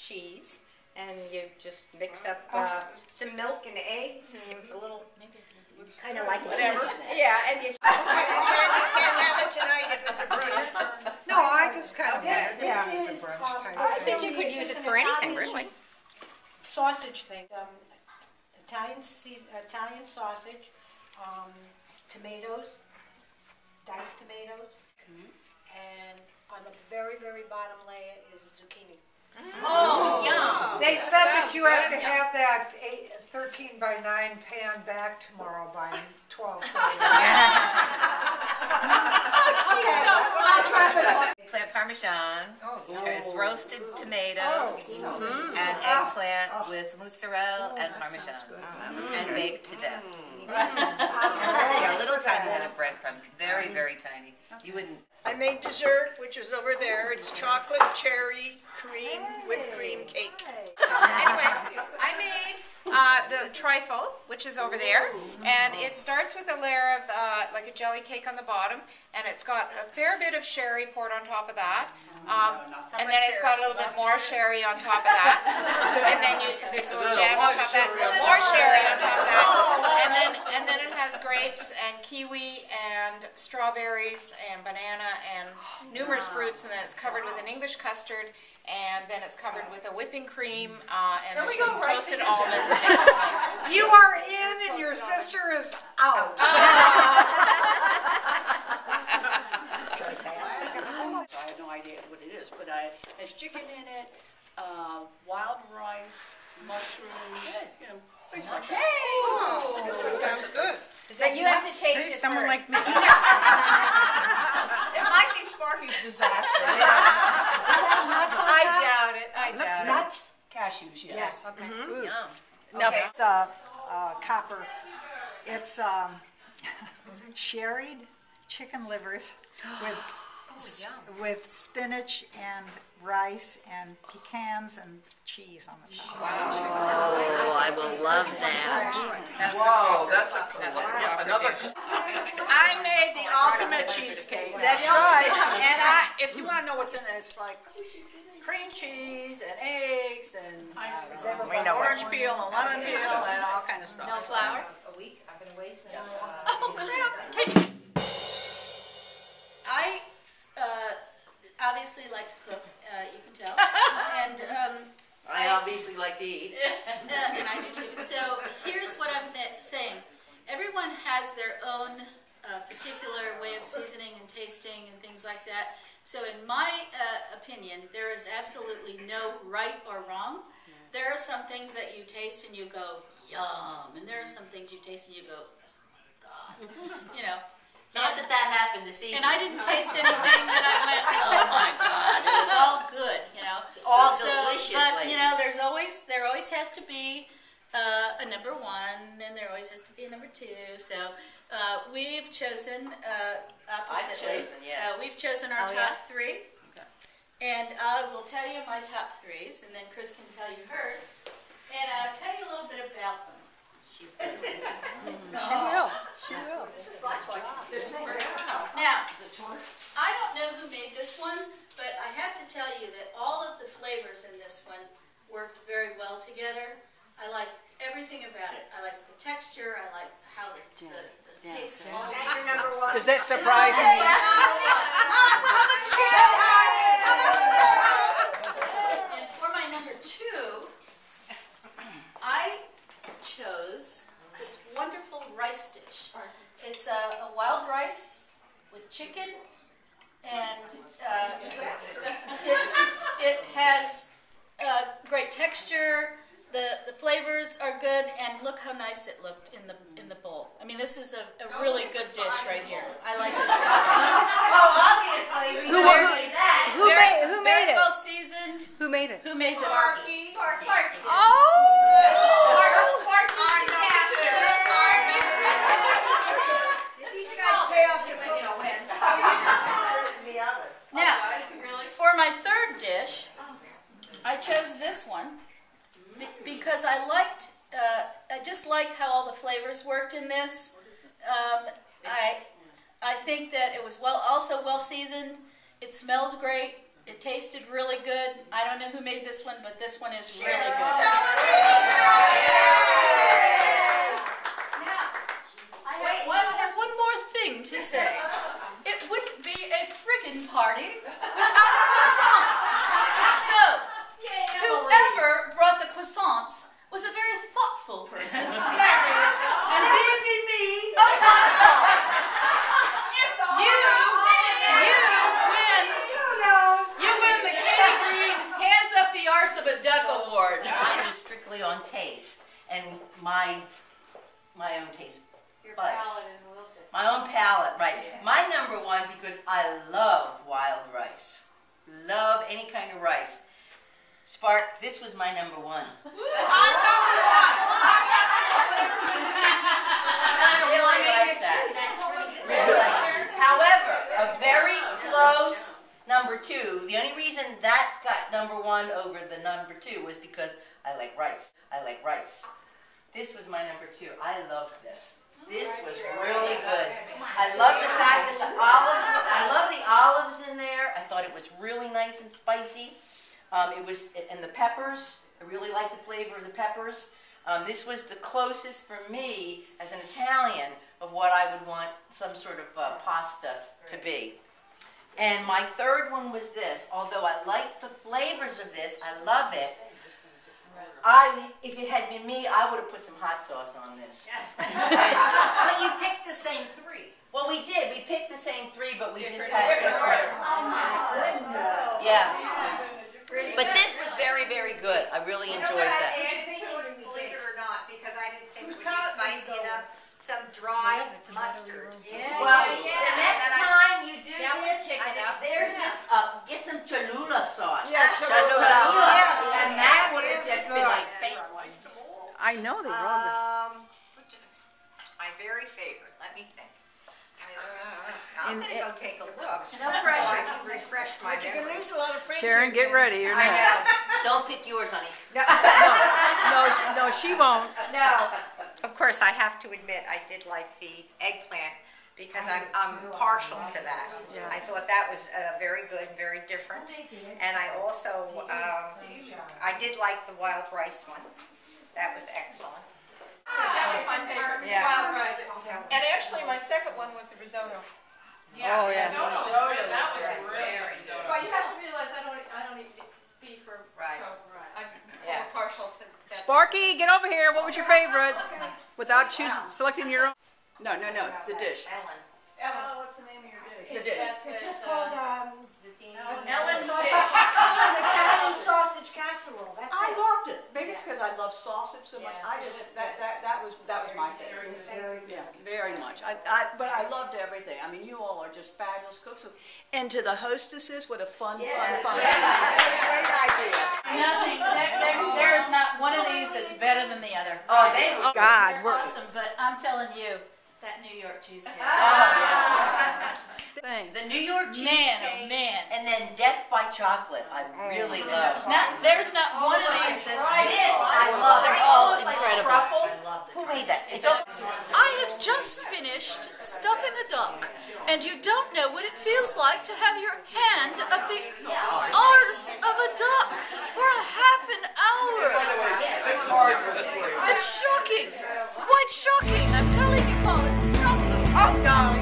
cheese, and you just mix up some milk and eggs and a little, kind of like whatever. Yeah, and you can't have it tonight if it's a brunch. No, I just kind of had it. Yeah. It's a brunch type I thing. think you could use it for anything, really. Sausage thing, Italian sausage, tomatoes, diced tomatoes, and on the very, very bottom layer is zucchini. Oh, yum! They said that you have to have that 13 by 9 pan back tomorrow by 12:30. Eggplant parmesan, it's roasted tomatoes, and eggplant with mozzarella and parmesan, and baked to death. Yeah, a little tiny bit of breadcrumbs, very, very tiny. You wouldn't. I made dessert, which is over there. It's chocolate cherry cream whipped cream cake. Anyway, I made the trifle, which is over there, and it starts with a layer of like a jelly cake on the bottom, and it's got a fair bit of sherry poured on top of that, and then it's got a little bit more sherry on top of that, and then there's a little jam on top of that, a little more sherry on top of that, and then it has grapes and kiwi and strawberries and banana and numerous fruits, and then it's covered with an English custard, and then it's covered with a whipping cream and there's some toasted almonds. You are in and your sister is out. I have no idea what it is, but there's chicken in it, wild rice, mushrooms, you know, things like that. Sounds good. But you have to taste it Someone first. like me. It might be Sparky's disaster. I doubt it. I doubt it. Nuts? Cashews, yes. Yes, okay. Yum. Okay. It's copper. It's sherried chicken livers with spinach and rice and pecans and cheese on the top. Oh, I will love that. Whoa, that's another. I made the ultimate cheesecake. That's right. And if you want to know what's in it, it's like cream cheese and eggs and orange peel and lemon peel and all kind of stuff. No flour? A week. I've been away since. Oh, crap. I obviously like to cook, you can tell. And I obviously like to eat. and I do too. So here's what I'm saying. Everyone has their own particular way of seasoning and tasting and things like that. So in my opinion, there is absolutely no right or wrong. There are some things that you taste and you go, yum. And there are some things you taste and you go, oh my God. You know. Not that happened this evening. And I didn't taste anything that I went, oh my God, it was all good, you know. It's all delicious, but ladies. you know, there always has to be a number one, and there always has to be a number two. So we've chosen oppositely. I've chosen, yes. We've chosen our top three, and I will tell you my top threes, and then Chris can tell you hers, and I'll tell you a little bit about them. She's brilliant. She will. This is like Now, I don't know who made this one, but I have to tell you that all of the flavors in this one worked very well together. I liked everything about it. I liked the texture. I liked how the taste. Is that surprising? And for my number two, I chose this wonderful rice dish. It's a wild rice with chicken, and it has great texture. The flavors are good, and look how nice it looked in the bowl. I mean, this is a really good dish right here. I like this one. Oh, obviously, we made that. Who made it? Very well seasoned. Who made it? Who made this? Sparky. Sparky. Now, for my third dish, I chose this one because I just liked how all the flavors worked in this. I think that it was also well seasoned. It smells great. It tasted really good. I don't know who made this one, but this one is really good. Now, I have one more thing to say. It wouldn't be a friggin' party without croissants. So, whoever brought the croissants was a very thoughtful person. And these be me. You win the Katie Green Hands Up the Arse of a Duck Award. Mine is strictly on taste, and my own taste buds. My own palate, right. Yeah. My number one, because I love wild rice. Love any kind of rice. Spark, this was my number one. I'm number one! I really like that. Really like that. However, a very close number two. The only reason that got number one over the number two was because I like rice. I like rice. This was my number two. I loved this. This was really good. I love the fact that I love the olives in there. I thought it was really nice and spicy. And the peppers, I really like the flavor of the peppers. This was the closest for me as an Italian of what I would want some sort of pasta to be. And my third one was this. Although I like the flavors of this, I love it. If it had been me, I would have put some hot sauce on this. But you picked the same three. Well, we did. We picked the same three, but we just had different. Oh my goodness. Yeah. But this was very, very good. I really enjoyed that. Believe it or not, because I didn't think it would be spicy enough. Some dry mustard. Well, the next time you do this, there's this, get some Cholula sauce. Yeah, Cholula. And that would have just been like, I know they love My very favorite. Let me think. I'm going to go take a look. No pressure. I can refresh my memory. You can lose a lot of it. friends. Sharon, get ready. You're I not. know. Don't pick yours, honey. No, she won't. No. Of course, I have to admit, I did like the eggplant because I'm partial to that. Yeah. I thought that was very good and very different. And I also, I did like the wild rice one. That was excellent. That was my favorite. Yeah. Wild rice. And actually, my second one was the risotto. Oh, yeah. That was really good. But you have to realize I don't eat beef or so I'm partial to that. Sparky, get over here. What was your favorite? Without selecting your own. No, the dish. Ellen. Oh, what's the name of your dish? The dish. It's just called Ellen's Italian sausage casserole. That's I it. loved it. Maybe it's because I love sausage so much. I just that was my favorite. Yeah, very much. But I loved everything. I mean, you all are just fabulous cooks. And to the hostesses, what a fun. Great idea. Nothing. There is not one of these that's better than the other. Oh, they were God, They're awesome, but I'm telling you, that New York cheesecake. The New York cheesecake, Man, oh man. and then Death by Chocolate. I really love. There's not one of these that's This I love. They're It's all almost like incredible. truffle. Who made that? It's all. I have just finished stuffing a duck, and you don't know what it feels like to have your hand up the arse of a duck for a half an hour. It's shocking. Quite shocking. I'm telling you, Paul, it's shocking. Oh no!